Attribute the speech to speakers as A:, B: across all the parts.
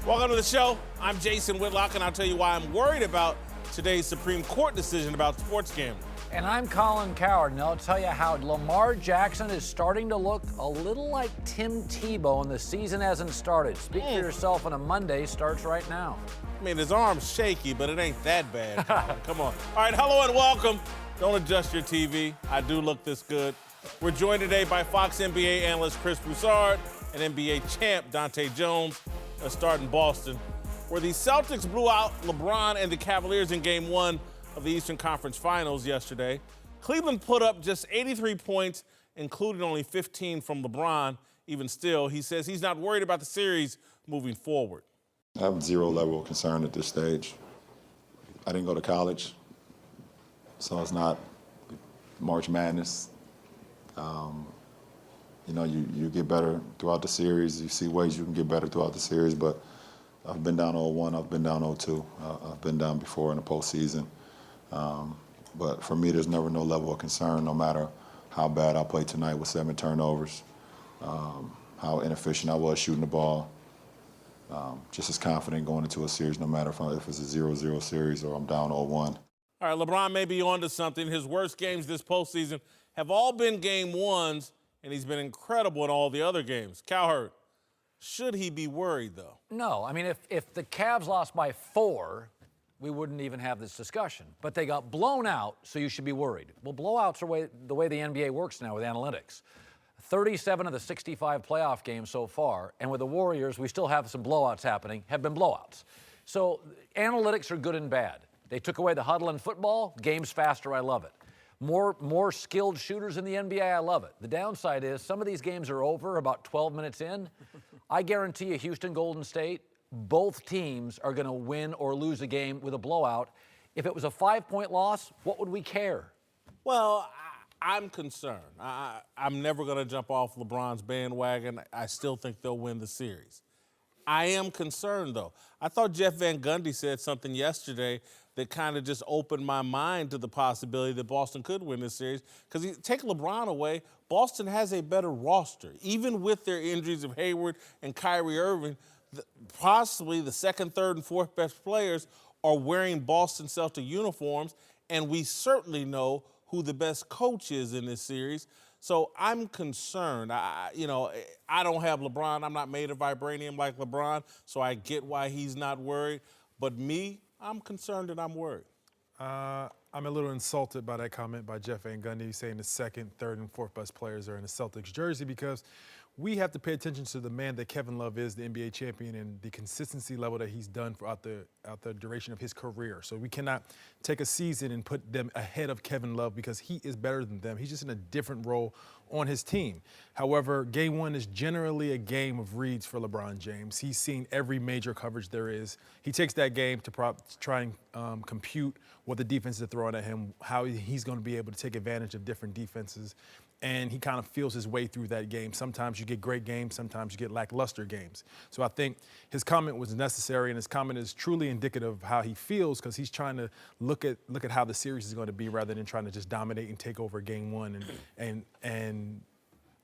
A: Welcome to the show. I'm Jason Whitlock, and I'll tell you why I'm worried about today's Supreme Court decision about sports gambling.
B: And I'm Colin Cowherd, and I'll tell you how Lamar Jackson is starting to look a little like Tim Tebow, and the season hasn't started. Speak for yourself on a Monday starts right now.
A: I mean, his arm's shaky, but it ain't that bad. Come on. All right, hello and welcome. Don't adjust your TV. I do look this good. We're joined today by Fox NBA analyst Chris Broussard and NBA champ Dante Jones. Let's start in Boston, where the Celtics blew out LeBron and the Cavaliers in Game 1 of the Eastern Conference Finals yesterday. Cleveland put up just 83 points, including only 15 from LeBron. Even still, he says he's not worried about the series moving forward.
C: I have zero level of concern at this stage. I didn't go to college, so it's not March Madness. You get better throughout the series. You see ways you can get better throughout the series, but I've been down 0-1, I've been down 0-2. I've been down before in the postseason. But for me, there's never no level of concern, no matter how bad I played tonight with 7 turnovers, how inefficient I was shooting the ball. Just as confident going into a series, no matter if it's a 0-0 series or I'm down 0-1.
A: All right, LeBron may be onto something. His worst games this postseason have all been Game 1s, and he's been incredible in all the other games. Cowherd, should he be worried, though?
B: No, I mean, if the Cavs lost by 4, we wouldn't even have this discussion. But they got blown out, so you should be worried. Well, blowouts are the way the NBA works now with analytics. 37 of the 65 playoff games so far, and with the Warriors, we still have some blowouts happening, have been blowouts. So analytics are good and bad. They took away the huddle in football, game's faster, I love it. More skilled shooters in the NBA, I love it. The downside is some of these games are over about 12 minutes in. I guarantee you Houston, Golden State, both teams are going to win or lose a game with a blowout. If it was a 5-point loss, what would we care?
A: Well, I'm concerned. I'm never going to jump off LeBron's bandwagon. I still think they'll win the series. I am concerned, though. I thought Jeff Van Gundy said something yesterday that kind of just opened my mind to the possibility that Boston could win this series. Because you take LeBron away, Boston has a better roster. Even with their injuries of Hayward and Kyrie Irving, possibly the second, third, and fourth best players are wearing Boston Celtic uniforms, and we certainly know who the best coach is in this series. So I'm concerned. I don't have LeBron. I'm not made of vibranium like LeBron, so I get why he's not worried. But me, I'm concerned and I'm worried.
D: I'm a little insulted by that comment by Jeff Van Gundy saying the second, third, and fourth best players are in the Celtics jersey, because we have to pay attention to the man that Kevin Love is, the NBA champion, and the consistency level that he's done throughout the duration of his career. So we cannot take a season and put them ahead of Kevin Love because he is better than them. He's just in a different role on his team. However, Game 1 is generally a game of reads for LeBron James. He's seen every major coverage there is. He takes that game to try and compute what the defenses are throwing at him, how he's going to be able to take advantage of different defenses. And he kind of feels his way through that game. Sometimes you get great games, sometimes you get lackluster games. So I think his comment was necessary, and his comment is truly indicative of how he feels, because he's trying to look at how the series is going to be rather than trying to just dominate and take over Game 1 and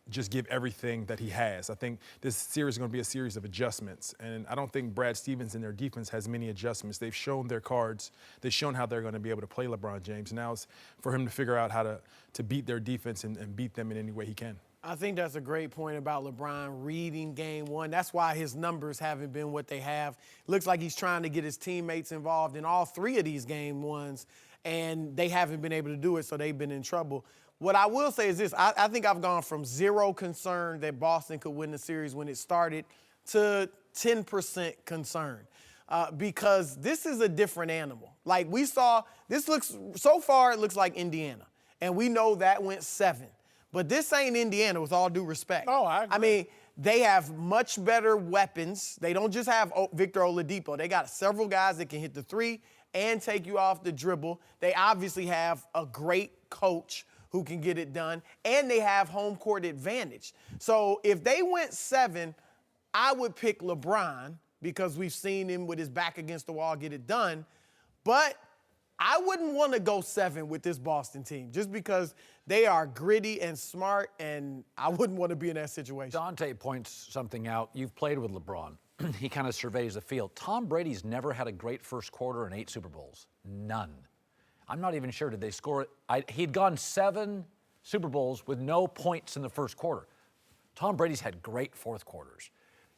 D: just give everything that he has. I think this series is going to be a series of adjustments, and I don't think Brad Stevens and their defense has many adjustments. They've shown their cards. They've shown how they're going to be able to play LeBron James. Now it's for him to figure out how to beat their defense and beat them in any way he can.
E: I think that's a great point about LeBron reading Game 1. That's why his numbers haven't been what they have. Looks like he's trying to get his teammates involved in all 3 of these Game 1s, and they haven't been able to do it, so they've been in trouble. What I will say is this. I think I've gone from zero concern that Boston could win the series when it started to 10% concern because this is a different animal. Like we saw, so far it looks like Indiana, and we know that went 7. But this ain't Indiana, with all due respect.
A: Oh, I agree.
E: I mean, they have much better weapons. They don't just have Victor Oladipo. They got several guys that can hit the 3 and take you off the dribble. They obviously have a great coach who can get it done, and they have home court advantage. So if they went 7, I would pick LeBron because we've seen him with his back against the wall get it done. But I wouldn't want to go 7 with this Boston team just because they are gritty and smart, and I wouldn't want to be in that situation.
B: Dante points something out. You've played with LeBron. he kind of surveys the field. Tom Brady's never had a great first quarter in 8 Super Bowls. None. I'm not even sure, did they score it? He'd gone 7 Super Bowls with no points in the first quarter. Tom Brady's had great fourth quarters.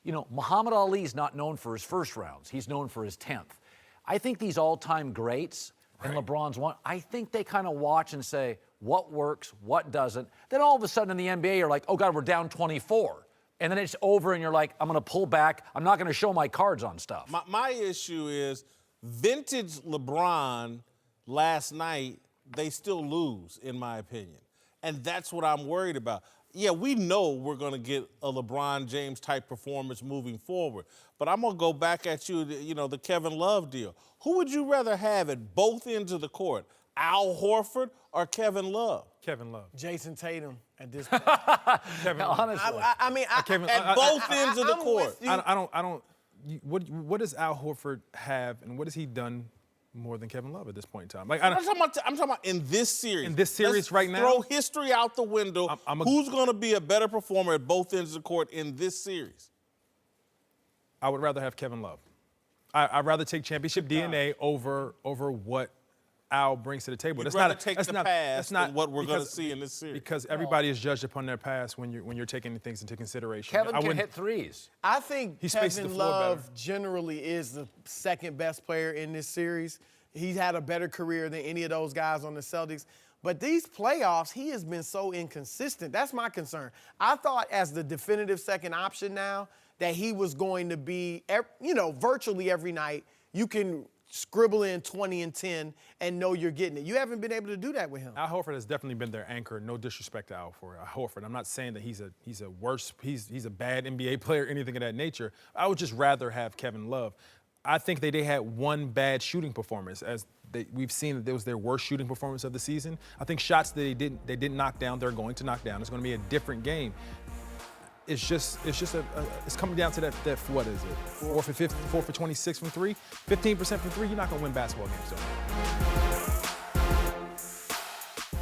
B: You know, Muhammad Ali's not known for his first rounds. He's known for his 10th. I think these all-time greats, and LeBron's one, I think they kind of watch and say, what works, what doesn't. Then all of a sudden in the NBA, you're like, oh, God, we're down 24. And then it's over, and you're like, I'm going to pull back. I'm not going to show my cards on stuff.
A: My issue is vintage LeBron last night, they still lose, in my opinion. And that's what I'm worried about. Yeah, we know we're going to get a LeBron James-type performance moving forward. But I'm going to go back at you, the Kevin Love deal. Who would you rather have at both ends of the court, Al Horford or Kevin Love?
D: Kevin Love.
E: Jason Tatum at this point.
D: Kevin Love.
B: Honestly.
E: I mean,
D: Kevin,
A: At both ends of the court.
D: I don't. What does Al Horford have, and what has he done more than Kevin Love at this point in time? Like,
A: I'm talking about in this series.
D: In this series
A: Let's
D: right now?
A: Throw history out the window. Who's going to be a better performer at both ends of the court in this series?
D: I would rather have Kevin Love. I'd rather take championship DNA over what Al brings to the table.
A: You'd rather take the past than what we're going to see in this series.
D: Because everybody is judged upon their past when you're taking things into consideration.
B: Kevin can hit threes.
E: I think
D: He spaces the
E: Kevin
D: floor
E: Love
D: better.
E: generally is the second best player in this series. He's had a better career than any of those guys on the Celtics. But these playoffs, he has been so inconsistent. That's my concern. I thought as the definitive second option now that he was going to be, virtually every night, you can scribble in 20 and 10 and know you're getting it. You haven't been able to do that with him.
D: Al Horford has definitely been their anchor. No disrespect to Al Horford. I'm not saying that he's a bad NBA player, anything of that nature. I would just rather have Kevin Love. I think they had one bad shooting performance. We've seen that it was their worst shooting performance of the season. I think shots that they didn't knock down, they're going to knock down. It's going to be a different game. It's coming down to that what is it? 4 for 26 from 3, 15% from 3. You're not going to win basketball games, though.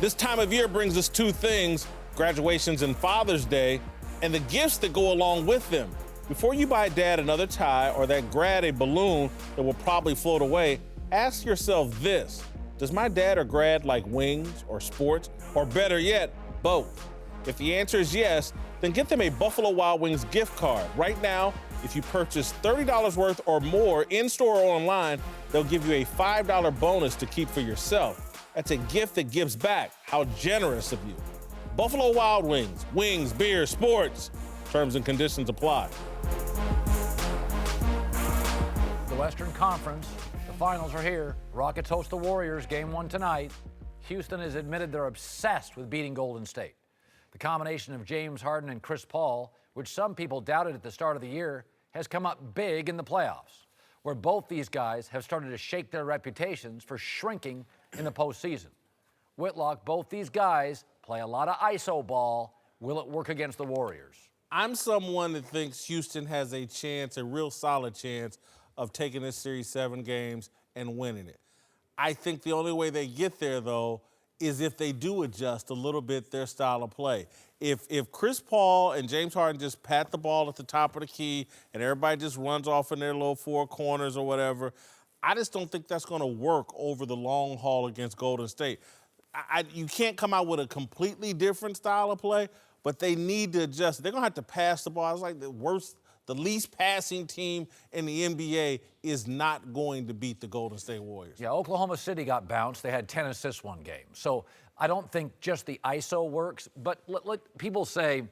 A: This time of year brings us 2 things, graduations and Father's Day, and the gifts that go along with them. Before you buy Dad another tie or that grad a balloon that will probably float away, ask yourself this: does my dad or grad like wings or sports, or better yet, both? If the answer is yes, then get them a Buffalo Wild Wings gift card. Right now, if you purchase $30 worth or more in-store or online, they'll give you a $5 bonus to keep for yourself. That's a gift that gives back. How generous of you. Buffalo Wild Wings, wings, beer, sports. Terms and conditions apply.
B: The Western Conference, the finals are here. Rockets host the Warriors, game 1 tonight. Houston has admitted they're obsessed with beating Golden State. The combination of James Harden and Chris Paul, which some people doubted at the start of the year, has come up big in the playoffs, where both these guys have started to shake their reputations for shrinking in the postseason. Whitlock, both these guys play a lot of ISO ball. Will it work against the Warriors?
A: I'm someone that thinks Houston has a chance, a real solid chance, of taking this series 7 games and winning it. I think the only way they get there, though, is if they do adjust a little bit their style of play. If Chris Paul and James Harden just pat the ball at the top of the key and everybody just runs off in their little 4 corners or whatever, I just don't think that's going to work over the long haul against Golden State. You can't come out with a completely different style of play, but they need to adjust. They're going to have to pass the ball. It's like the least passing team in the NBA is not going to beat the Golden State Warriors.
B: Yeah, Oklahoma City got bounced. They had 10 assists one game. So I don't think just the ISO works, but let people say,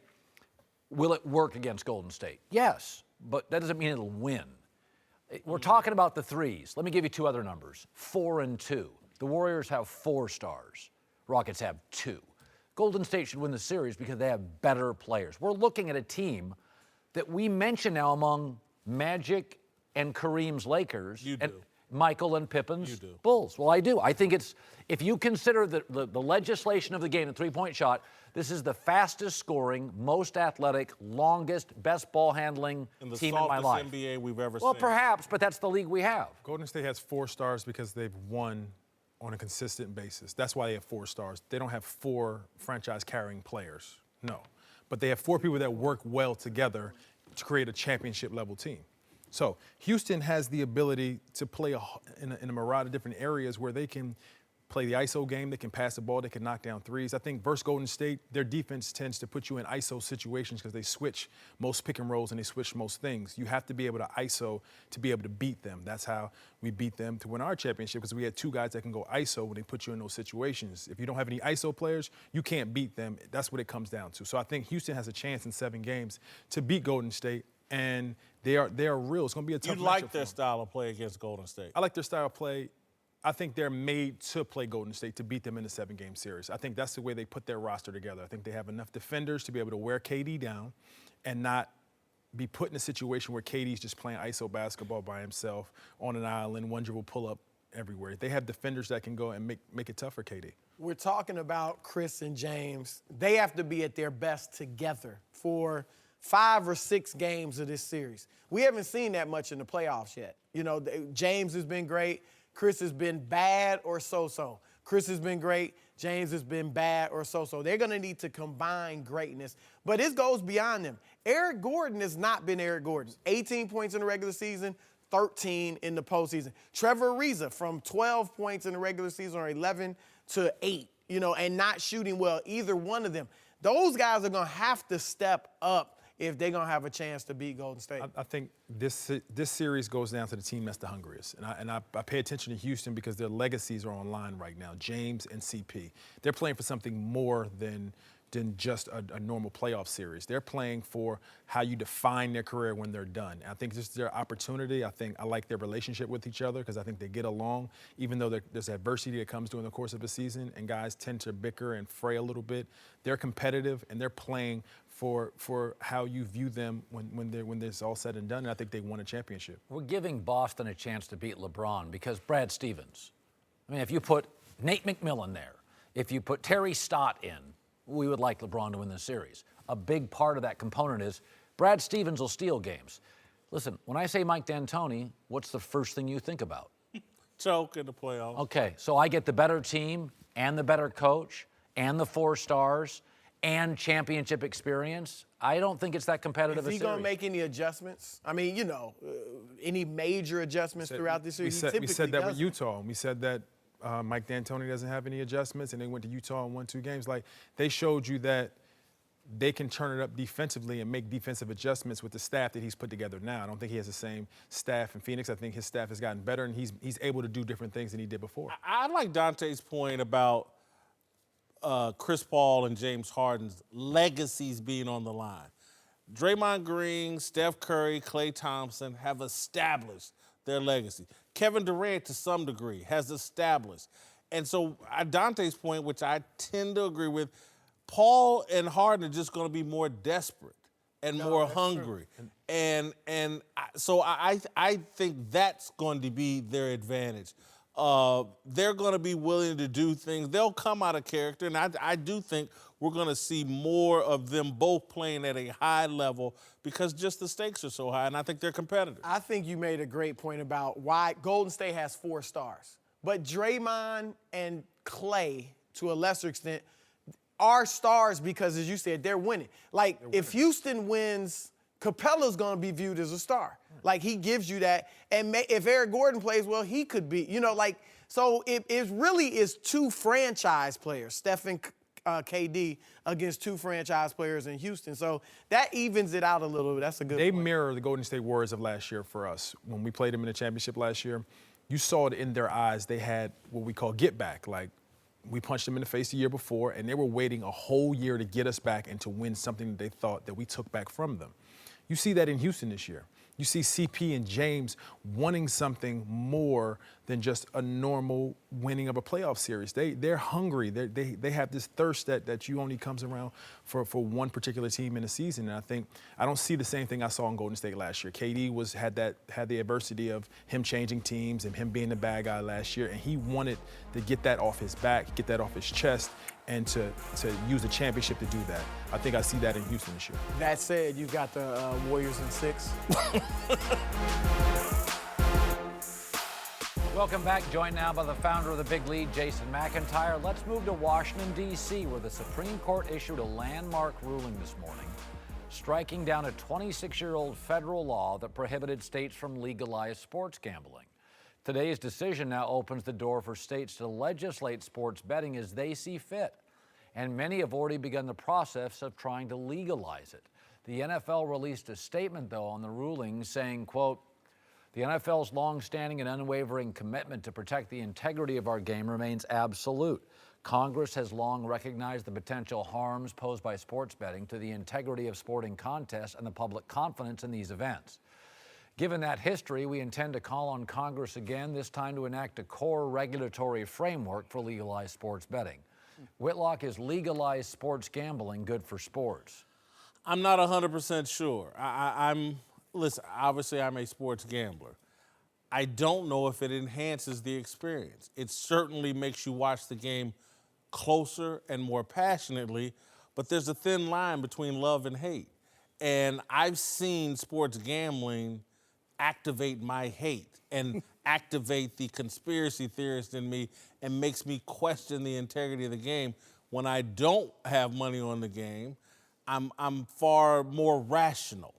B: will it work against Golden State? Yes, but that doesn't mean it'll win. We're talking about the threes. Let me give you 2 other numbers, 4 and 2. The Warriors have 4 stars. Rockets have 2. Golden State should win the series because they have better players. We're looking at a team that we mention now among Magic and Kareem's Lakers.
A: You
B: and
A: do.
B: Michael and Pippen's
A: You do.
B: Bulls. Well, I do. I think it's, if you consider the legislation of the game, the three-point shot, this is the fastest scoring, most athletic, longest, best ball handling team in my life.
A: NBA we've ever
B: Well,
A: seen.
B: perhaps, but that's the league we have.
D: Golden State has 4 stars because they've won on a consistent basis. That's why they have 4 stars. They don't have 4 franchise-carrying players, no. But they have 4 people that work well together to create a championship-level team. So Houston has the ability to play in a myriad of different areas where they can play the ISO game, they can pass the ball, they can knock down threes. I think versus Golden State, their defense tends to put you in ISO situations because they switch most pick and rolls and they switch most things. You have to be able to ISO to be able to beat them. That's how we beat them to win our championship, because we had two guys that can go ISO when they put you in those situations. If you don't have any ISO players, you can't beat them. That's what it comes down to. So I think Houston has a chance in 7 games to beat Golden State, and they are real. It's going to be a tough matchup.
A: You like their style of play against Golden State?
D: I like their style of play. I think they're made to play Golden State to beat them in the 7-game series. I think that's the way they put their roster together. I think they have enough defenders to be able to wear KD down and not be put in a situation where KD's just playing ISO basketball by himself on an island, one dribble pull up everywhere. They have defenders that can go and make it tough for KD.
E: We're talking about Chris and James. They have to be at their best together for 5 or 6 games of this series. We haven't seen that much in the playoffs yet. You know, James has been great. Chris has been bad or so-so. Chris has been great. James has been bad or so-so. They're going to need to combine greatness. But this goes beyond them. Eric Gordon has not been Eric Gordon. 18 points in the regular season, 13 in the postseason. Trevor Ariza from 12 points in the regular season or 11 to 8, you know, and not shooting well, either one of them. Those guys are going to have to step up if they're going to have a chance to beat Golden State.
D: I think this series goes down to the team that's the hungriest. And I pay attention to Houston because their legacies are on line right now, James and CP. They're playing for something more than just a normal playoff series. They're playing for how you define their career when they're done. And I think this is their opportunity. I like their relationship with each other because I think they get along, even though there's adversity that comes during the course of the season and guys tend to bicker and fray a little bit. They're competitive and they're playing for how you view them when it's all said and done, and I think they won a championship.
B: We're giving Boston a chance to beat LeBron because Brad Stevens. I mean, if you put Nate McMillan there, if you put Terry Stott in, we would like LeBron to win this series. A big part of that component is Brad Stevens will steal games. Listen, when I say Mike D'Antoni, what's the first thing you think about?
A: Choke in the playoffs.
B: Okay, so I get the better team and the better coach and the 4 stars and championship experience. I don't think it's that competitive a series.
E: Is he going to make any adjustments? I mean, you know, any major adjustments throughout this series?
D: We said that with Utah. We said that Mike D'Antoni doesn't have any adjustments, and they went to Utah and won 2 games. Like, they showed you that they can turn it up defensively and make defensive adjustments with the staff that he's put together now. I don't think he has the same staff in Phoenix. I think his staff has gotten better, and he's able to do different things than he did before.
A: I like Dante's point about Chris Paul and James Harden's legacies being on the line. Draymond Green, Steph Curry, Klay Thompson have established their legacy. Kevin Durant, to some degree, has established. And so Dante's point, which I tend to agree with, Paul and Harden are just going to be more desperate and more hungry. So I think that's going to be their advantage. They're going to be willing to do things. They'll come out of character, and I do think we're going to see more of them both playing at a high level because just the stakes are so high, and I think they're competitive.
E: I think you made a great point about why Golden State has 4 stars. But Draymond and Klay, to a lesser extent, are stars because, as you said, they're winning. Like, if Houston wins, Capella's going to be viewed as a star. Like, he gives you that. And if Eric Gordon plays well, he could be, you know, like, so it really is 2 franchise players, Steph and KD, against 2 franchise players in Houston. So that evens it out a little bit. That's a good
D: They
E: point.
D: mirror the Golden State Warriors of last year for us. When we played them in the championship last year, you saw it in their eyes. They had what we call get back. Like, we punched them in the face the year before, and they were waiting a whole year to get us back and to win something that they thought that we took back from them. You see that in Houston this year. You see CP and James wanting something more than just a normal winning of a playoff series. They're hungry. They have this thirst that you only comes around for one particular team in a season. And I don't see the same thing I saw in Golden State last year. KD had the adversity of him changing teams and him being the bad guy last year, and he wanted to get that off his back, get that off his chest, and to use the championship to do that. I think I see that in Houston this year.
E: That said, you've got the Warriors in 6.
B: Welcome back. Joined now by the founder of the Big Lead, Jason McIntyre. Let's move to Washington, D.C., where the Supreme Court issued a landmark ruling this morning, striking down a 26-year-old federal law that prohibited states from legalized sports gambling. Today's decision now opens the door for states to legislate sports betting as they see fit, and many have already begun the process of trying to legalize it. The NFL released a statement, though, on the ruling saying, quote, "The NFL's long-standing and unwavering commitment to protect the integrity of our game remains absolute. Congress has long recognized the potential harms posed by sports betting to the integrity of sporting contests and the public confidence in these events. Given that history, we intend to call on Congress again, this time to enact a core regulatory framework for legalized sports betting." Whitlock, is legalized sports gambling good for sports?
A: I'm not 100% sure. Listen, obviously I'm a sports gambler. I don't know if it enhances the experience. It certainly makes you watch the game closer and more passionately, but there's a thin line between love and hate. And I've seen sports gambling activate my hate and activate the conspiracy theorist in me and makes me question the integrity of the game. When I don't have money on the game, I'm far more rational.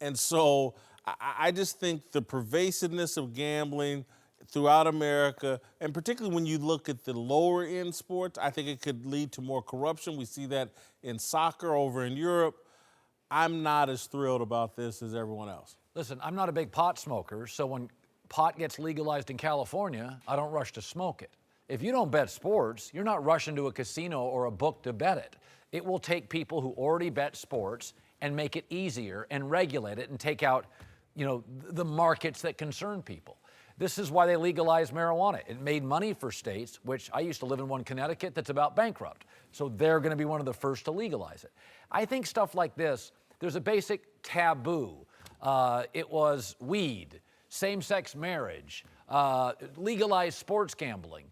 A: And so I just think the pervasiveness of gambling throughout America, and particularly when you look at the lower end sports, I think it could lead to more corruption. We see that in soccer over in Europe. I'm not as thrilled about this as everyone else.
B: Listen, I'm not a big pot smoker, so when pot gets legalized in California, I don't rush to smoke it. If you don't bet sports, you're not rushing to a casino or a book to bet it. It will take people who already bet sports and make it easier and regulate it and take out, the markets that concern people. This is why they legalized marijuana. It made money for states, which I used to live in one, Connecticut, that's about bankrupt. So they're going to be one of the first to legalize it. I think stuff like this, there's a basic taboo. It was weed, same-sex marriage, legalized sports gambling.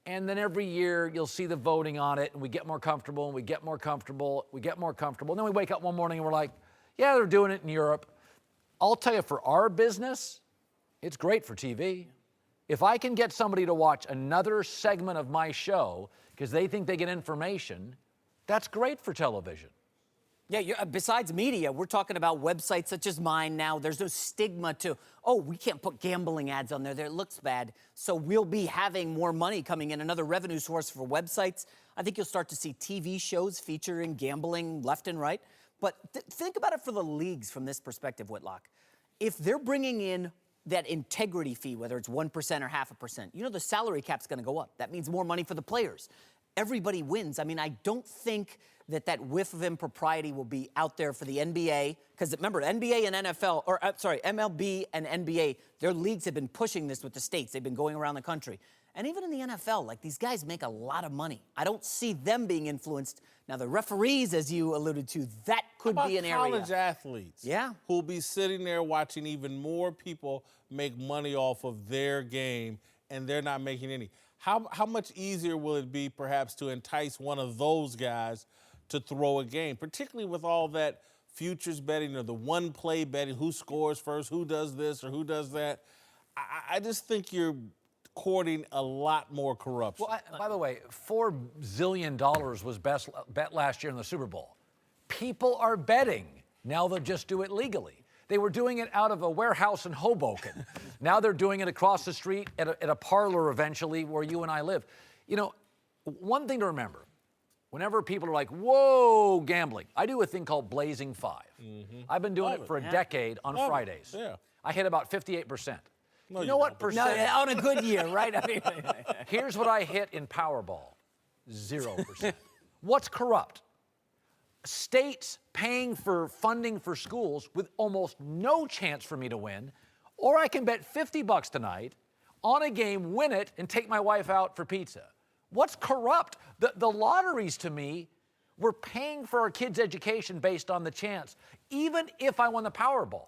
B: And then every year you'll see the voting on it, and we get more comfortable, and we get more comfortable, we get more comfortable. And then we wake up one morning and we're like, yeah, they're doing it in Europe. I'll tell you, for our business, it's great for TV. If I can get somebody to watch another segment of my show because they think they get information, that's great for television.
F: Yeah, besides media, we're talking about websites such as mine now. There's no stigma to, we can't put gambling ads on there. It looks bad. So we'll be having more money coming in, another revenue source for websites. I think you'll start to see TV shows featuring gambling left and right. But think about it for the leagues from this perspective, Whitlock. If they're bringing in that integrity fee, whether it's 1% or 0.5%, the salary cap's going to go up. That means more money for the players. Everybody wins. I mean, I don't think that whiff of impropriety will be out there for the NBA. Because remember, NBA and NFL, MLB and NBA, their leagues have been pushing this with the states. They've been going around the country. And even in the NFL, these guys make a lot of money. I don't see them being influenced. Now, the referees, as you alluded to, that could be an area.
A: College athletes,
F: yeah,
A: who'll be sitting there watching even more people make money off of their game, and they're not making any. How much easier will it be, perhaps, to entice one of those guys to throw a game, particularly with all that futures betting or the one-play betting, who scores first, who does this or who does that? I just think you're courting a lot more corruption.
B: Well, by the way, $4 zillion was bet last year in the Super Bowl. People are betting. Now they'll just do it legally. They were doing it out of a warehouse in Hoboken. Now they're doing it across the street at a parlor eventually where you and I live. One thing to remember, whenever people are like, whoa, gambling, I do a thing called Blazing 5. Mm-hmm. I've been doing it for a decade on Fridays.
A: Yeah.
B: I hit about 58%.
A: No,
B: you know what percent?
F: No, on a good year, right? I mean,
B: here's what I hit in Powerball, 0%. What's corrupt? States paying for funding for schools with almost no chance for me to win, or I can bet $50 tonight on a game, win it, and take my wife out for pizza. What's corrupt? The lotteries, to me, we're paying for our kids' education based on the chance, even if I won the Powerball.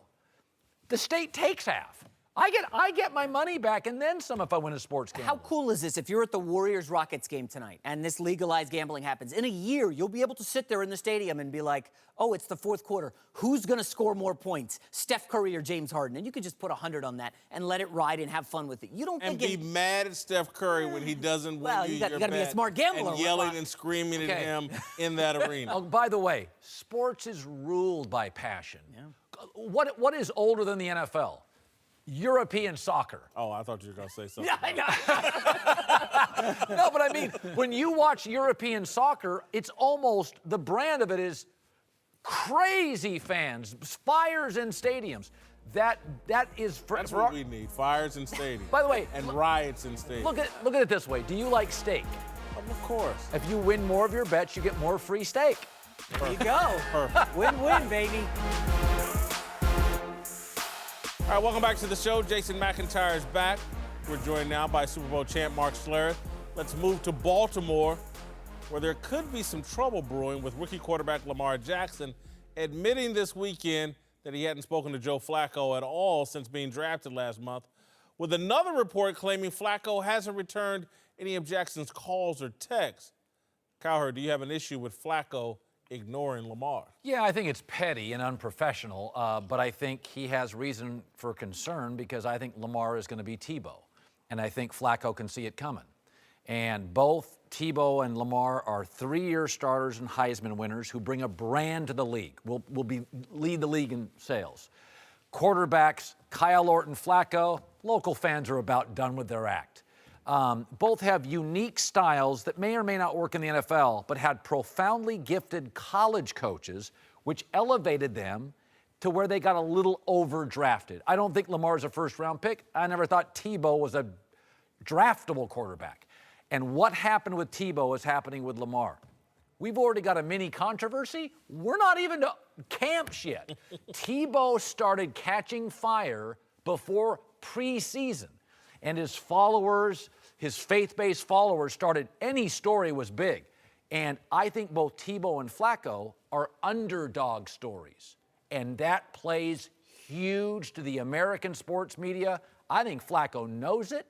B: The state takes half. I get my money back and then some if I win a sports game.
F: How cool is this if you're at the Warriors-Rockets game tonight and this legalized gambling happens? In a year, you'll be able to sit there in the stadium and be like, oh, it's the fourth quarter. Who's going to score more points, Steph Curry or James Harden? And you could just put 100 on that and let it ride and have fun with it. You don't
A: And
F: think
A: be mad at Steph Curry when he doesn't win
F: Well,
A: you
F: you got
A: your
F: to be a
A: bet
F: smart gambler.
A: and yelling
F: Whitlock.
A: and screaming
B: Okay.
A: at him in that arena.
B: Oh, by the way, sports is ruled by passion. What is older than the NFL? European soccer.
A: Oh, I thought you were going to say something.
B: Yeah, I know. No, but I mean, when you watch European soccer, it's almost, the brand of it is crazy fans, fires in stadiums. That is for.
A: That's what we need, fires in stadiums.
B: By the way,
A: and riots in stadiums.
B: Look at it this way. Do you like steak?
A: Of course.
B: If you win more of your bets, you get more free steak.
F: There you go. Win-win, baby.
A: All right, welcome back to the show. Jason McIntyre is back. We're joined now by Super Bowl champ Mark Schlereth. Let's move to Baltimore, where there could be some trouble brewing with rookie quarterback Lamar Jackson admitting this weekend that he hadn't spoken to Joe Flacco at all since being drafted last month, with another report claiming Flacco hasn't returned any of Jackson's calls or texts. Cowherd, do you have an issue with Flacco ignoring Lamar?
B: Yeah, I think it's petty and unprofessional, but I think he has reason for concern because I think Lamar is going to be Tebow, and I think Flacco can see it coming. And both Tebow and Lamar are 3-year starters and Heisman winners who bring a brand to the league, will lead the league in sales. Quarterbacks, Kyle Orton, Flacco, local fans are about done with their act. Both have unique styles that may or may not work in the NFL, but had profoundly gifted college coaches, which elevated them to where they got a little overdrafted. I don't think Lamar's a first-round pick. I never thought Tebow was a draftable quarterback. And what happened with Tebow is happening with Lamar. We've already got a mini controversy. We're not even to camps yet. Tebow started catching fire before preseason. And his followers, his faith-based followers started, any story was big. And I think both Tebow and Flacco are underdog stories. And that plays huge to the American sports media. I think Flacco knows it.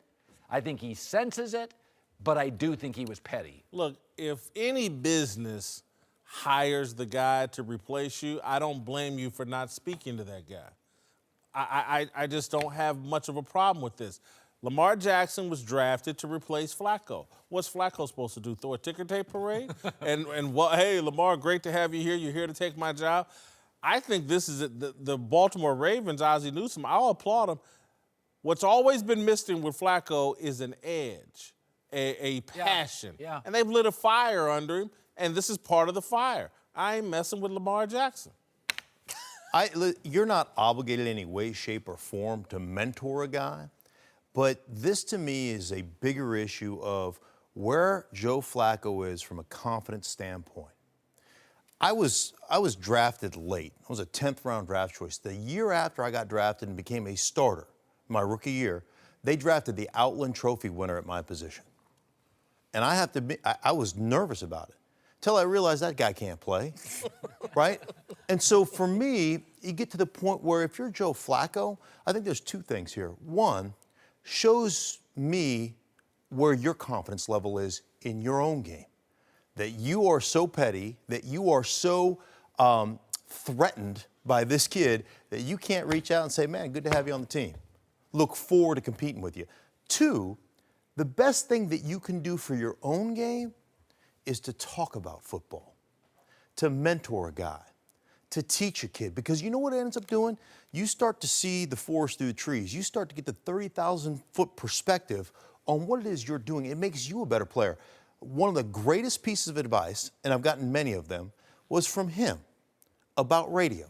B: I think he senses it. But I do think he was petty.
A: Look, if any business hires the guy to replace you, I don't blame you for not speaking to that guy. I just don't have much of a problem with this. Lamar Jackson was drafted to replace Flacco. What's Flacco supposed to do? Throw a ticker tape parade? and what? Hey, Lamar, great to have you here. You're here to take my job. I think this is the Baltimore Ravens, Ozzie Newsome. I'll applaud him. What's always been missing with Flacco is an edge, a passion.
B: Yeah.
A: And they've lit a fire under him, and this is part of the fire. I ain't messing with Lamar Jackson.
G: You're not obligated in any way, shape, or form to mentor a guy. But this, to me, is a bigger issue of where Joe Flacco is from a confidence standpoint. I was drafted late. I was a 10th round draft choice. The year after I got drafted and became a starter, my rookie year, they drafted the Outland Trophy winner at my position. And I have to be, I was nervous about it until I realized that guy can't play, right? And so for me, you get to the point where if you're Joe Flacco, I think there's two things here. One, shows me where your confidence level is in your own game. That you are so petty, that you are so threatened by this kid that you can't reach out and say, man, good to have you on the team. Look forward to competing with you. Two, the best thing that you can do for your own game is to talk about football, to mentor a guy, to teach a kid. Because you know what it ends up doing? You start to see the forest through the trees. You start to get the 30,000-foot perspective on what it is you're doing. It makes you a better player. One of the greatest pieces of advice, and I've gotten many of them, was from him about radio.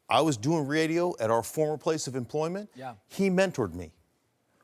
G: I was doing radio at our former place of employment.
B: Yeah.
G: He mentored me.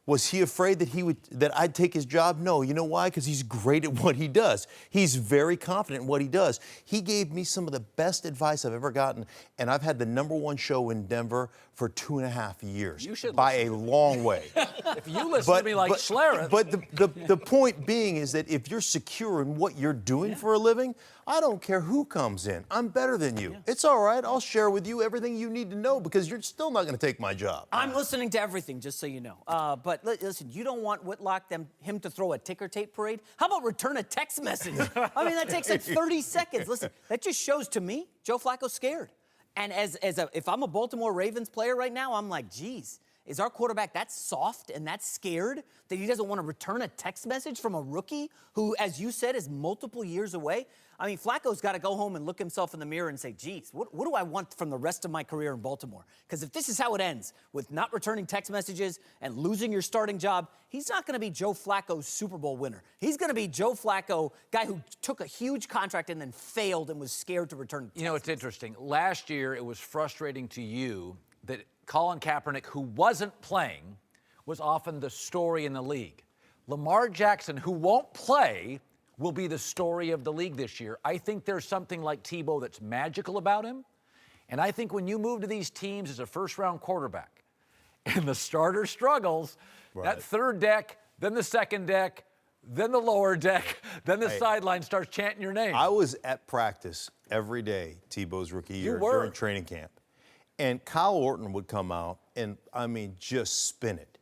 G: Was he afraid that I'd take his job? No. You know why? Because he's great at what he does. He's very confident in what he does. He gave me some of the best advice I've ever gotten, and I've had the #1 show in Denver for 2.5 years.
B: You should
G: by a long way.
B: If you listen to me like Schlereth.
G: But the point being is that if you're secure in what you're doing for a living, I don't care who comes in. I'm better than you. It's all right. I'll share with you everything you need to know because you're still not going to take my job.
F: I'm listening to everything, just so you know. But listen, you don't want Whitlock him to throw a ticker tape parade? How about return a text message? I mean, that takes like 30 seconds. Listen, that just shows to me Joe Flacco's scared. And if I'm a Baltimore Ravens player right now, I'm like, geez, is our quarterback that soft and that scared that he doesn't want to return a text message from a rookie who, as you said, is multiple years away? I mean, Flacco's got to go home and look himself in the mirror and say, geez, what do I want from the rest of my career in Baltimore? Because if this is how it ends, with not returning text messages and losing your starting job, he's not going to be Joe Flacco's Super Bowl winner. He's going to be Joe Flacco, guy who took a huge contract and then failed and was scared to return text
B: You know, it's interesting. Last year, it was frustrating to you that Colin Kaepernick, who wasn't playing, was often the story in the league. Lamar Jackson, who won't play, will be the story of the league this year. I think there's something like Tebow that's magical about him. And I think when you move to these teams as a first-round quarterback and the starter struggles, that third deck, then the second deck, then the lower deck, then the sideline starts chanting your name.
G: I was at practice every day, Tebow's rookie year, during training camp. And Kyle Orton would come out and, I mean, just spin it.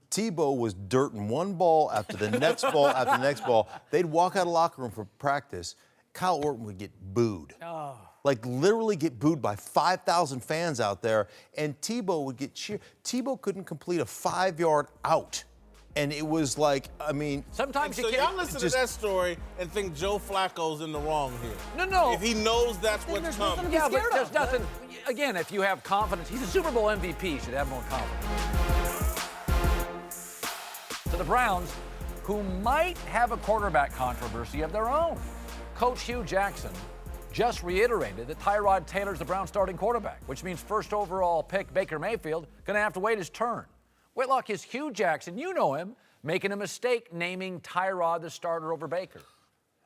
G: Tebow was dirting one ball after the next ball after the next ball. They'd walk out of the locker room for practice. Kyle Orton would get booed. Oh. Like literally get booed by 5,000 fans out there, and Tebow would get cheered. Tebow couldn't complete a 5-yard out. And it was like, I mean...
B: Sometimes you
A: so
B: can't...
A: y'all listen to that story and think Joe Flacco's in the wrong here.
B: No.
A: If he knows that's what's coming.
B: Yeah, but there's nothing... Again, if you have confidence, he's a Super Bowl MVP, you should have more confidence. To the Browns, who might have a quarterback controversy of their own. Coach Hugh Jackson just reiterated that Tyrod Taylor's the Browns' starting quarterback, which means first overall pick Baker Mayfield going to have to wait his turn. Whitlock, is Hugh Jackson, you know him, making a mistake naming Tyrod the starter over Baker?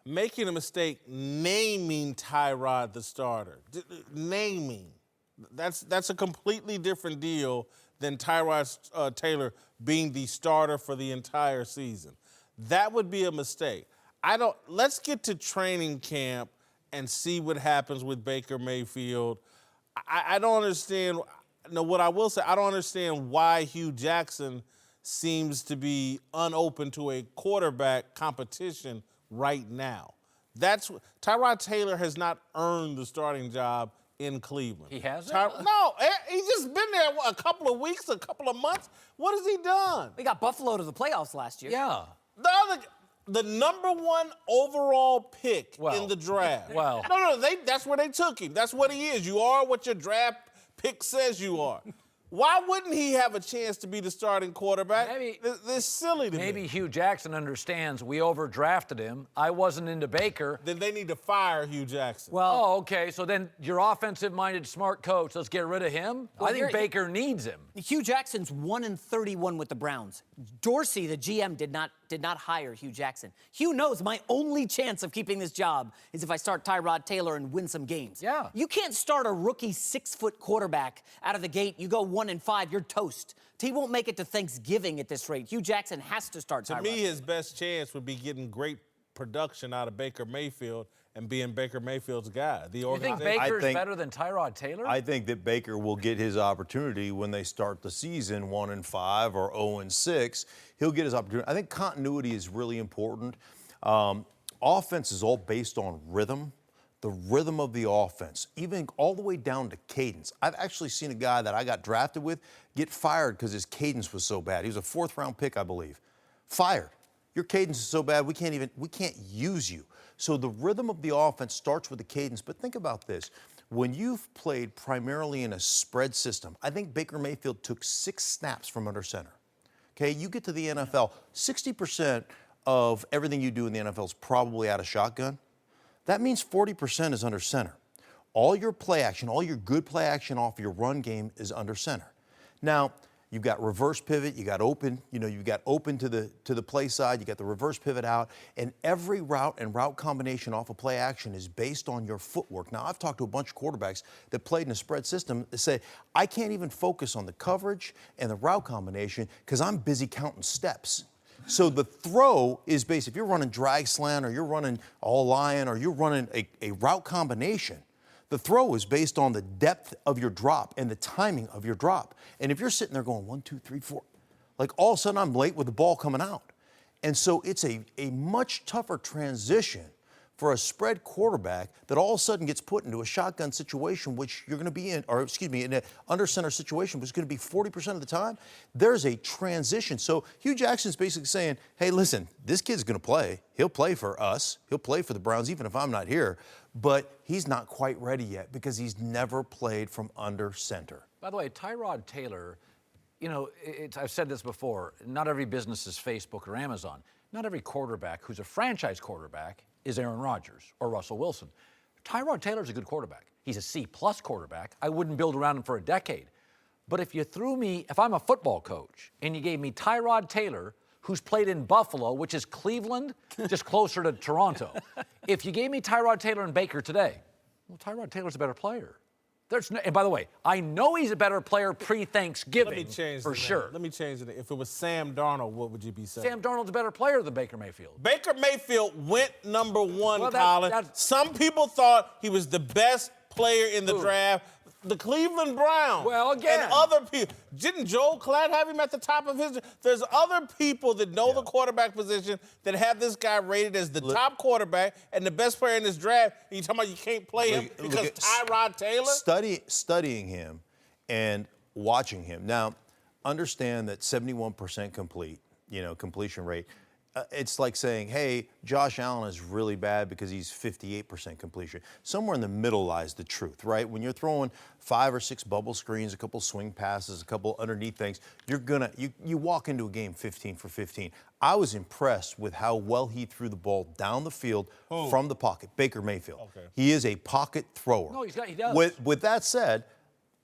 A: Making a mistake naming Tyrod the starter. Naming. That's a completely different deal than Tyrod Taylor being the starter for the entire season. That would be a mistake. Let's get to training camp and see what happens with Baker Mayfield. I don't understand. No, what I will say, I don't understand why Hugh Jackson seems to be unopen to a quarterback competition right now. Tyrod Taylor has not earned the starting job in Cleveland.
B: He hasn't?
A: No, he's just been there a couple of weeks, a couple of months. What has he done?
F: We got Buffalo to the playoffs last year.
B: Yeah.
A: The number one overall pick in the draft.
B: Well.
A: No, that's where they took him. That's what he is. You are what your draft pick says you are. Why wouldn't he have a chance to be the starting quarterback? This is silly to me.
B: Maybe Hugh Jackson understands we overdrafted him. I wasn't into Baker.
A: Then they need to fire Hugh Jackson.
B: Well, okay, so then your offensive-minded smart coach, let's get rid of him?
F: Well,
B: I think Baker needs him.
F: Hugh Jackson's 1-31 with the Browns. Dorsey, the GM, did not hire Hugh Jackson. Hugh knows my only chance of keeping this job is if I start Tyrod Taylor and win some games.
B: Yeah.
F: You can't start a rookie 6-foot quarterback out of the gate. You go 1-5, you're toast. He won't make it to Thanksgiving at this rate. Hugh Jackson has to start Tyrod.
A: To me, his best chance would be getting great production out of Baker Mayfield and being Baker Mayfield's guy.
B: You think Baker's better than Tyrod Taylor?
G: I think that Baker will get his opportunity when they start the season 1-5 or 0-6. He'll get his opportunity. I think continuity is really important. Offense is all based on rhythm, the rhythm of the offense, even all the way down to cadence. I've actually seen a guy that I got drafted with get fired because his cadence was so bad. He was a 4th-round pick, I believe. Fired. Your cadence is so bad, we can't use you. So the rhythm of the offense starts with the cadence. But think about this. When you've played primarily in a spread system, I think Baker Mayfield took 6 snaps from under center. Okay, you get to the NFL, 60% of everything you do in the NFL is probably out of shotgun. That means 40% is under center. All your play action, all your good play action off your run game is under center. Now, You've got reverse pivot, you got open, you've got open to the play side, you got the reverse pivot out, and every route and route combination off of play action is based on your footwork. Now, I've talked to a bunch of quarterbacks that played in a spread system that say, I can't even focus on the coverage and the route combination because I'm busy counting steps. So the throw is based, if you're running drag slant or you're running all lion or you're running a route combination, the throw is based on the depth of your drop and the timing of your drop. And if you're sitting there going 1, 2, 3, 4, like all of a sudden I'm late with the ball coming out. And so it's a much tougher transition for a spread quarterback that all of a sudden gets put into a shotgun situation, which you're going to be in, or excuse me, in an under center situation, which is going to be 40% of the time. There's a transition. So Hugh Jackson's basically saying, hey, listen, this kid's going to play. He'll play for us. He'll play for the Browns, even if I'm not here. But he's not quite ready yet because he's never played from under center.
B: By the way, Tyrod Taylor, I've said this before, not every business is Facebook or Amazon. Not every quarterback who's a franchise quarterback is Aaron Rodgers or Russell Wilson. Tyrod Taylor's a good quarterback. He's a C-plus quarterback. I wouldn't build around him for a decade. But if I'm a football coach, and you gave me Tyrod Taylor, who's played in Buffalo, which is Cleveland, just closer to Toronto. If you gave me Tyrod Taylor and Baker today, well, Tyrod Taylor's a better player. And by the way, I know he's a better player pre-Thanksgiving, for sure.
A: Let me change it. If it was Sam Darnold, what would you be saying?
B: Sam Darnold's a better player than Baker Mayfield.
A: Baker Mayfield went number one, Colin. Some people thought he was the best player in the draft. The Cleveland Browns.
B: Well, again.
A: And other people. Didn't Joel Klatt have him at the top of his? There's other people that know the quarterback position that have this guy rated as the top quarterback and the best player in this draft. And you're talking about you can't play him because Tyrod Taylor?
G: Studying him and watching him. Now, understand that 71% complete, completion rate. It's like saying, hey, Josh Allen is really bad because he's 58% completion. Somewhere in the middle lies the truth, right? When you're throwing 5 or 6 bubble screens, a couple swing passes, a couple underneath things, you walk into a game 15 for 15. I was impressed with how well he threw the ball down the field from the pocket. Baker Mayfield. Okay. He is a pocket thrower.
B: No, he does.
G: With that said,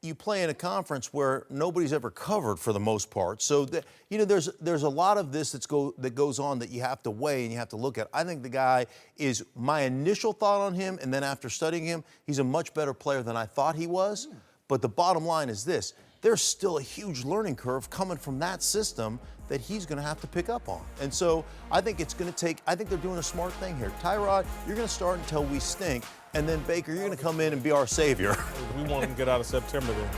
G: you play in a conference where nobody's ever covered for the most part. So, there's a lot of this that goes on that you have to weigh and you have to look at. I think the guy is, my initial thought on him, and then after studying him, he's a much better player than I thought he was. But the bottom line is this. There's still a huge learning curve coming from that system that he's going to have to pick up on. And so I think they're doing a smart thing here. Tyrod, you're going to start until we stink. And then, Baker, you're going to come in and be our savior.
A: We want him to get out of September then.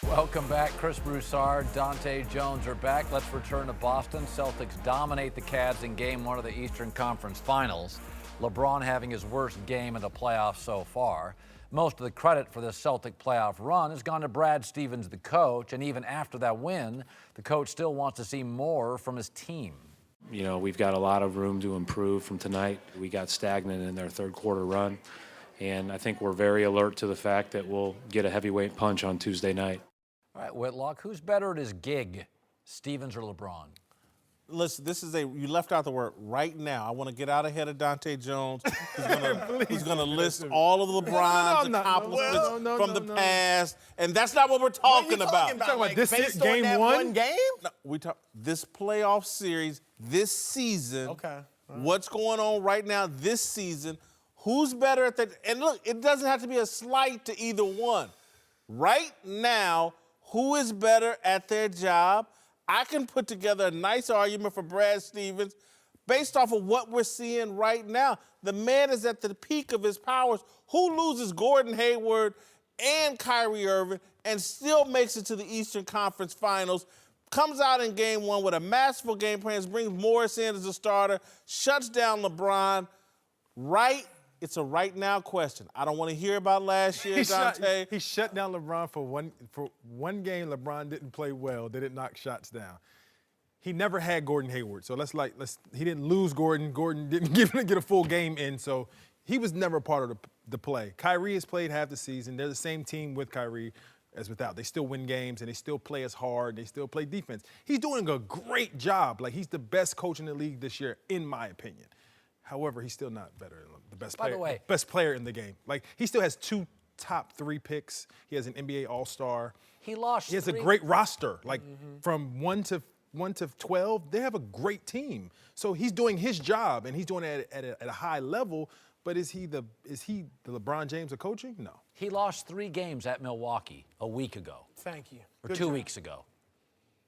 B: Welcome back. Chris Broussard, Dante Jones are back. Let's return to Boston. Celtics dominate the Cavs in Game 1 of the Eastern Conference Finals. LeBron having his worst game in the playoffs so far. Most of the credit for this Celtic playoff run has gone to Brad Stevens, the coach, and even after that win, the coach still wants to see more from his team.
H: We've got a lot of room to improve from tonight. We got stagnant in their third quarter run, and I think we're very alert to the fact that we'll get a heavyweight punch on Tuesday night.
B: All right, Whitlock, who's better at his gig, Stevens or LeBron?
A: Listen, you left out the word right now. I want to get out ahead of Dante Jones, who's going to list all of LeBron's accomplishments from the past, and that's not what we're talking about.
E: You're talking about this game one game?
A: No, we talk this playoff series, this season.
E: Okay.
A: What's going on right now this season? Who's better at that? And look, it doesn't have to be a slight to either one. Right now, who is better at their job? I can put together a nice argument for Brad Stevens based off of what we're seeing right now. The man is at the peak of his powers. Who loses Gordon Hayward and Kyrie Irving and still makes it to the Eastern Conference Finals, comes out in Game 1 with a masterful game plan, brings Morris in as a starter, shuts down LeBron. It's a right now question. I don't want to hear about last year, Dante.
D: He shut down LeBron for one game. LeBron didn't play well. They didn't knock shots down. He never had Gordon Hayward. So he didn't lose Gordon. Gordon didn't get a full game in. So he was never part of the play. Kyrie has played half the season. They're the same team with Kyrie as without. They still win games and they still play as hard. They still play defense. He's doing a great job. He's the best coach in the league this year, in my opinion. However, he's still not better than the best player.
B: By the way,
D: best player in the game. He still has two top 3 picks. He has an NBA All-Star.
B: He lost.
D: He has a
B: 3
D: great roster. Like from 1 to 12, they have a great team. So he's doing his job, and he's doing it at a high level. But is he the LeBron James of coaching? No.
B: He lost 3 games at Milwaukee a week ago.
E: Thank you.
B: Or
E: Good
B: 2
E: job.
B: weeks ago.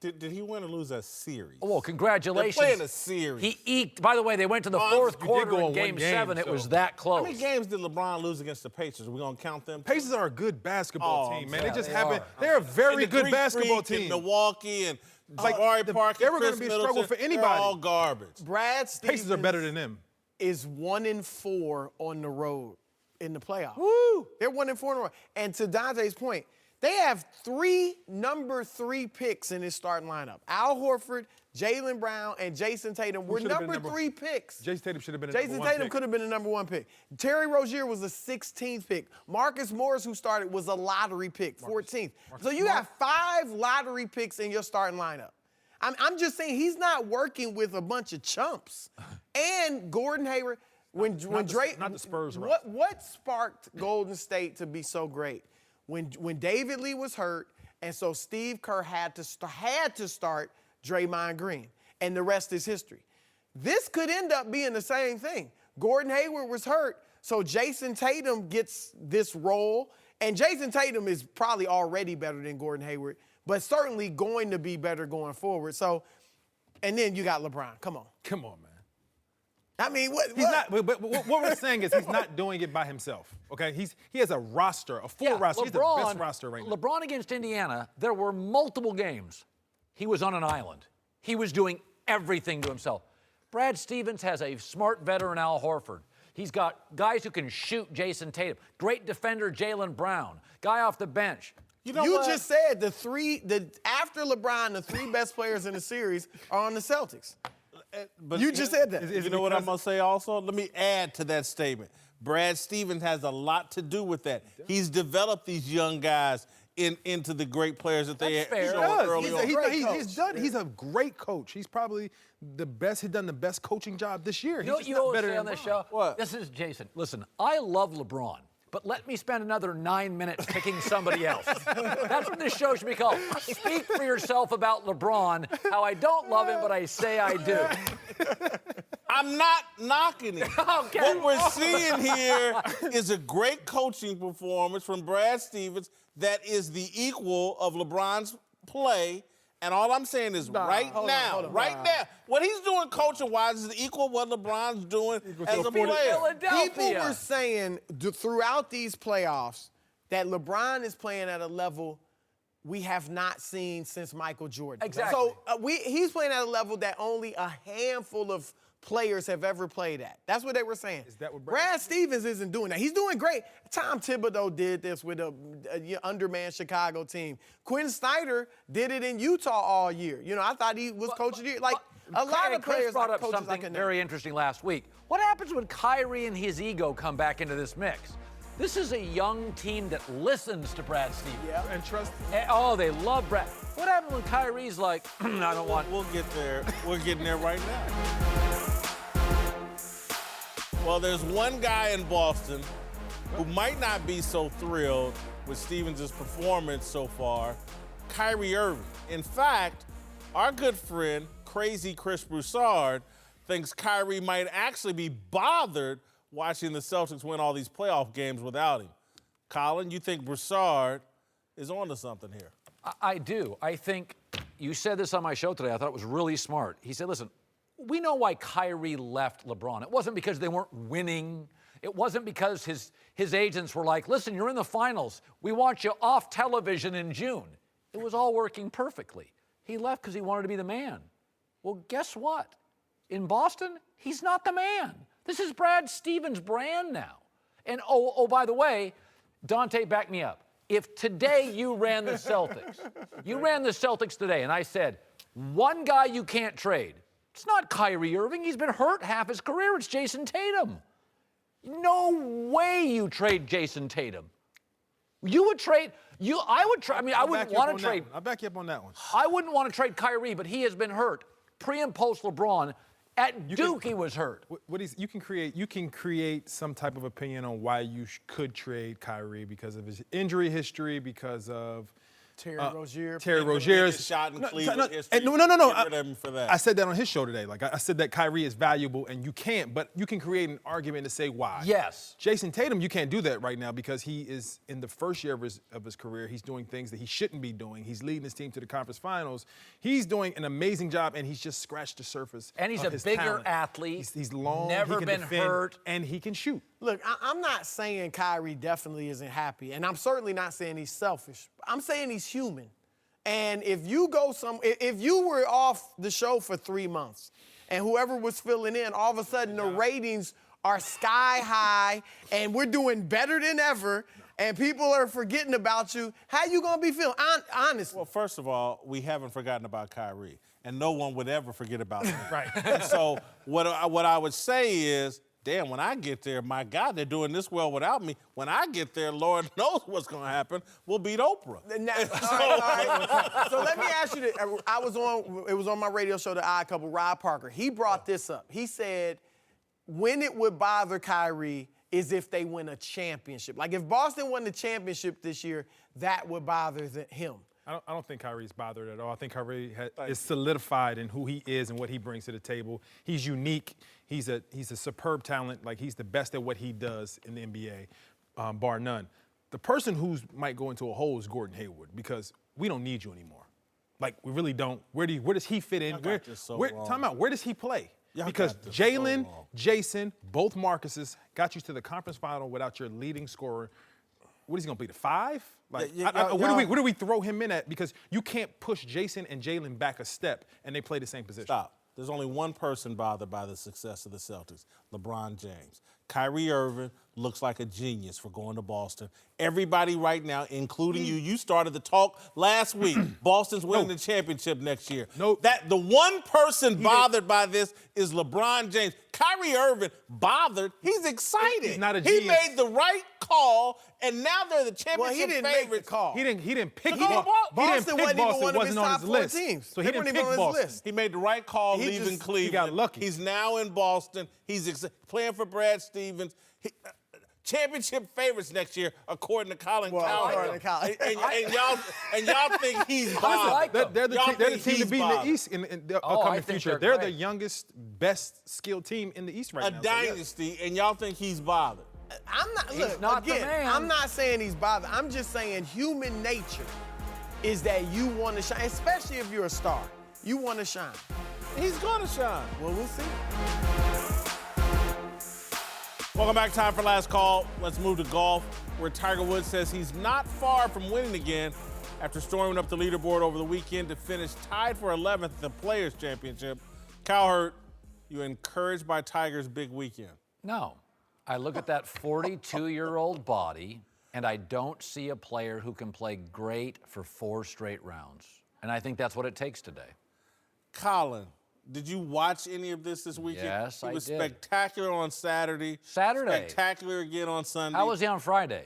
A: Did he win or lose a series?
B: Oh, well, congratulations.
A: They're playing a series.
B: He eked. By the way, they went to the
A: Oh,
B: fourth
A: you did
B: quarter
D: go
B: in
D: on
B: Game
D: one game,
B: 7. It
D: so-
B: was that
A: How
B: close.
A: many games did LeBron lose against the Pacers? Are we going to count them?
D: Pacers are a good basketball
A: Oh,
D: team, man.
A: yeah,
D: they just
B: they
D: haven't.
B: are.
D: They're a
A: And
D: very
A: the
D: good
A: Greek
D: basketball
A: Freak
D: team.
A: in Milwaukee and
D: like
A: Jabari
D: the-
A: Parker,
D: they were
A: Chris
D: gonna be a struggle
A: Middleton,
D: for anybody.
A: They're all garbage.
E: Brad Stevens
D: Pacers are better than them.
E: is 1-4 on the road in the playoffs.
D: Woo!
E: They're 1-4 in a row. And to Dante's point, they have 3 number 3 picks in this starting lineup. Al Horford, Jaylen Brown, and Jason Tatum were
D: should have been
E: number 3 picks.
D: Jason Tatum should have been a
E: Jason
D: number 1
E: Tatum
D: pick.
E: could have been the number 1 pick. Terry Rozier was the 16th pick. Marcus Morris, who started, was a lottery pick, 14th. So you got 5 lottery picks in your starting lineup. I'm just saying he's not working with a bunch of chumps. And Gordon Hayward, when Drake,
D: not the Spurs
E: what sparked Golden State to be so great? When David Lee was hurt, and so Steve Kerr had to start Draymond Green, and the rest is history. This could end up being the same thing. Gordon Hayward was hurt, so Jason Tatum gets this role, and Jason Tatum is probably already better than Gordon Hayward, but certainly going to be better going forward. So, and then you got LeBron. Come on.
D: Come on, man.
E: I mean, what?
D: He's not. But what we're saying is he's not doing it by himself. Okay, he has a roster, a full roster. He's the best roster right now.
B: LeBron against Indiana, there were multiple games. He was on an island. He was doing everything to himself. Brad Stevens has a smart veteran, Al Horford. He's got guys who can shoot, Jason Tatum. Great defender, Jaylen Brown. Guy off the bench.
E: You just said after LeBron, the 3 best players in the series are on the Celtics.
A: But
E: You just said that.
A: You know what I'm going to say also? Let me add to that statement. Brad Stevens has a lot to do with that. He's developed these young guys into the great players that they
B: That's fair.
A: showed early on.
D: He's a great coach. He's probably the best. He's done the best coaching job this year.
B: You know what you always say on this show?
A: What?
B: This is Jason. Listen, I love LeBron, but let me spend another 9 minutes picking somebody else. That's what this show should be called. Speak for yourself about LeBron, how I don't love him, but I say I do.
A: I'm not knocking it.
B: Okay.
A: What we're seeing here is a great coaching performance from Brad Stevens that is the equal of LeBron's play. And all I'm saying is right now, what he's doing coaching-wise is equal what LeBron's doing as a player.
B: Philadelphia.
E: People were saying throughout these playoffs that LeBron is playing at a level we have not seen since Michael Jordan.
B: Exactly.
E: So he's playing at a level that only a handful of players have ever played at. That's what they were saying.
D: Is that what
E: Brad Stevens isn't doing that. He's doing great. Tom Thibodeau did this with a undermanned Chicago team. Quinn Snyder did it in Utah all year. You know, I thought he was coach of the year. Like a lot of
B: Chris
E: players
B: brought up
E: coaches
B: something very interesting last week. What happens when Kyrie and his ego come back into this mix? This is a young team that listens to Brad Stevens.
E: Yeah.
D: And trust.
B: Oh, they love Brad. What happens when Kyrie's like, I don't want.
A: We'll get there. We're getting there right now. Well, there's one guy in Boston who might not be so thrilled with Stevens' performance so far, Kyrie Irving. In fact, our good friend, crazy Chris Broussard, thinks Kyrie might actually be bothered watching the Celtics win all these playoff games without him. Colin, you think Broussard is onto something here?
B: I do. I think you said this on my show today. I thought it was really smart. He said, listen, we know why Kyrie left LeBron. It wasn't because they weren't winning. It wasn't because his agents were like, listen, you're in the finals. We want you off television in June. It was all working perfectly. He left because he wanted to be the man. Well, guess what? In Boston, he's not the man. This is Brad Stevens' brand now. And oh, by the way, Dante, back me up. If today you ran the Celtics today, and I said, one guy you can't trade, it's not Kyrie Irving. He's been hurt half his career. It's Jason Tatum. No way you trade Jason Tatum. You would trade, I would trade, I mean, I wouldn't want to trade.
D: I'll back you up on that one.
B: I wouldn't want to trade Kyrie, but he has been hurt pre and post LeBron At Duke, he was hurt.
D: You can create some type of opinion on why you could trade Kyrie because of his injury history, because of
E: Terry Rozier.
D: Terry Rozier's
A: shot in Cleveland history.
D: No.
A: Get rid of him for that.
D: I said that on his show today. Like I said that Kyrie is valuable, and you can't, but you can create an argument to say why.
B: Yes.
D: Jason Tatum, you can't do that right now because he is in the first year of his career. He's doing things that he shouldn't be doing. He's leading his team to the conference finals. He's doing an amazing job, and he's just scratched the surface.
B: And he's
D: of
B: a
D: his
B: bigger
D: talent.
B: athlete.
D: He's long.
B: Never
D: he can
B: been
D: defend,
B: hurt.
D: and he can shoot.
E: Look, I'm not saying Kyrie definitely isn't happy, and I'm certainly not saying he's selfish. I'm saying he's human. And if you were off the show for 3 months and whoever was filling in, all of a sudden the ratings are sky high and we're doing better than ever and people are forgetting about you, how you going to be feeling? Honestly.
A: Well, first of all, we haven't forgotten about Kyrie, and no one would ever forget about him.
D: Right.
A: And so what I would say is, damn, when I get there, my God, they're doing this well without me. When I get there, Lord knows what's going to happen. We'll beat Oprah.
E: Now, all right. So let me ask you this. It was on my radio show, The Odd Couple, Rod Parker. He brought this up. He said when it would bother Kyrie is if they win a championship. Like if Boston won the championship this year, that would bother him.
D: I don't think Kyrie's bothered at all. I think Kyrie is solidified in who he is and what he brings to the table. He's unique. He's a superb talent. Like he's the best at what he does in the NBA, bar none. The person who might go into a hole is Gordon Hayward because we don't need you anymore. Like we really don't. Where does he fit in? Time out. Where does he play? Because Jalen, Jason, both Marcuses got you to the conference final without your leading scorer. What is he going to be, the 5? Like, where do we throw him in at? Because you can't push Jason and Jalen back a step, and they play the same position.
A: Stop. There's only one person bothered by the success of the Celtics, LeBron James. Kyrie Irving looks like a genius for going to Boston. Everybody right now, including you started the talk last week. Boston's winning the championship next year. The one person bothered by this is LeBron James. Kyrie Irving bothered. He's excited.
D: He's not a
A: He
D: genius.
A: made the right call, and now they're the championship
E: Well, he didn't
A: favorites.
E: make the call.
D: He didn't pick
A: Boston.
E: Boston wasn't even one of his top 4
D: list.
E: teams.
D: So he
E: They
D: didn't
E: weren't
D: pick
E: even on his
D: Boston.
E: list.
A: He made the right call leaving Cleveland.
D: He got lucky.
A: He's now in Boston. He's playing for Brad Stevens. Championship favorites next year, according to Colin Cowherd. And y'all think he's bothered.
D: They're the team to beat in the East in the upcoming
B: think
D: future.
B: they're
D: They're
B: great.
D: the youngest, best skilled team in the East right
A: A
D: now.
A: dynasty, and y'all think he's bothered.
E: I'm not. Look,
B: not the
E: again,
B: man.
E: I'm not saying he's bothered. I'm just saying human nature is that you want to shine, especially if you're a star. You want to shine.
A: He's going to shine.
E: Well, we'll see.
A: Welcome back. Time for last call. Let's move to golf, where Tiger Woods says he's not far from winning again after storming up the leaderboard over the weekend to finish tied for 11th at the Players' Championship. Cowherd, you encouraged by Tiger's big weekend?
B: No. I look at that 42-year-old body, and I don't see a player who can play great for 4 straight rounds. And I think that's what it takes today.
A: Colin, did you watch any of this weekend?
B: Yes, I did.
A: He was spectacular on Saturday.
B: Saturday.
A: Spectacular again on Sunday.
B: How was he on Friday?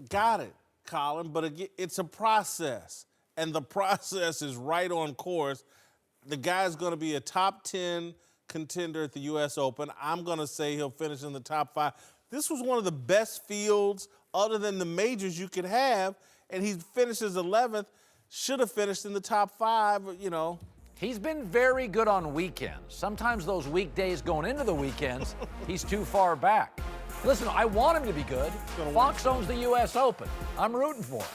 A: Got it, Colin, but again, it's a process, and the process is right on course. The guy's going to be a top 10 contender at the U.S. Open. I'm going to say he'll finish in the top 5. This was one of the best fields other than the majors you could have, and he finishes 11th. Should have finished in the top 5, you know.
B: He's been very good on weekends. Sometimes those weekdays going into the weekends, he's too far back. Listen, I want him to be good. Fox owns the U.S. Open. I'm rooting for him.